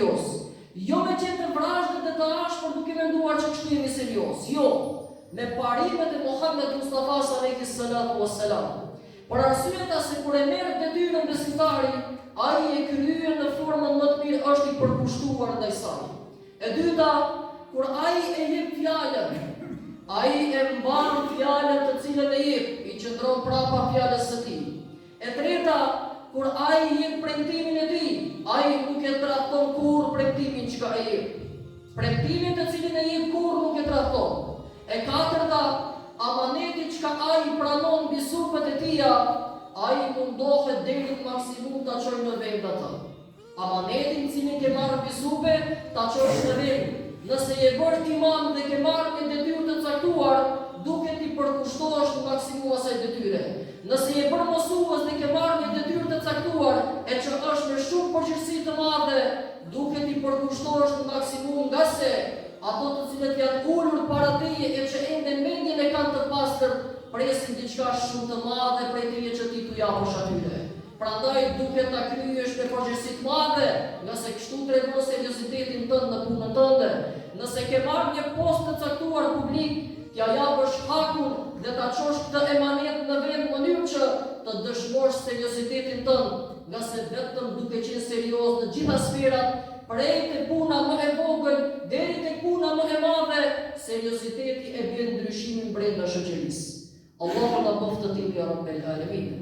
serios. Jo me qenë të vrazhdet dhe të ashpër duke menduar që kështu jemi serios. Jo, me parimet e Muhammed Mustafa alayhi salatu wassalam. Por arsyeta se kur e merr detyrën besimtari, ai e kryen në formën më të mirë, është i përkushtuar ndaj saj. E dyta, kur ai e jep fjalën, ai e mban fjalën të cilën e jep, i qëndron prapa fjalës së tij. E treta, kur ai jep premtimin e tij, ai nuk e trahton kurrë premtimin që ka e jep. Premtimin të cilin e jep kurrë nuk e trahton. E katërta, amaneti që ka ai pranon mbi supët e tia, ai mundohet deri në maksimum ta çojë në vend atë. Amanetin cilin ke marrë mbi supe, ta çosh në vend. Nëse je bërë imam dhe ke marrë një detyrë të caktuar, duke ti përkushtohesh në maksimum asaj detyre. Nëse je bërë mësues dhe ke marrë një detyrë të caktuar, e që është me shumë përgjegjësi të madhe, duke ti përkushtohesh në maksimum, nga se ato të cilët janë ulur para teje e që ende mendjen e kanë të pastër, presin diçka shumë të madhe prej teje që ti t'u japësh atyre. Prandaj duhet ta kryesh me përgjegjësi të madhe, nga se kështu tregon seriozitetin tënd në punën tënde. Nëse ke marrë një post të caktuar publik, t'ja japësh hakun dhe ta çosh këtë emanet në vend në mënyrë që të dëshmosh seriozitetin tënd, nga se vetëm duke qenë serioz në gjitha sferat, prej të puna më e vogël deri tek puna më e madhe, serioziteti e bën ndryshimin brenda shoqërisë. Allahu na boftë tim ya Rabbel Alamin.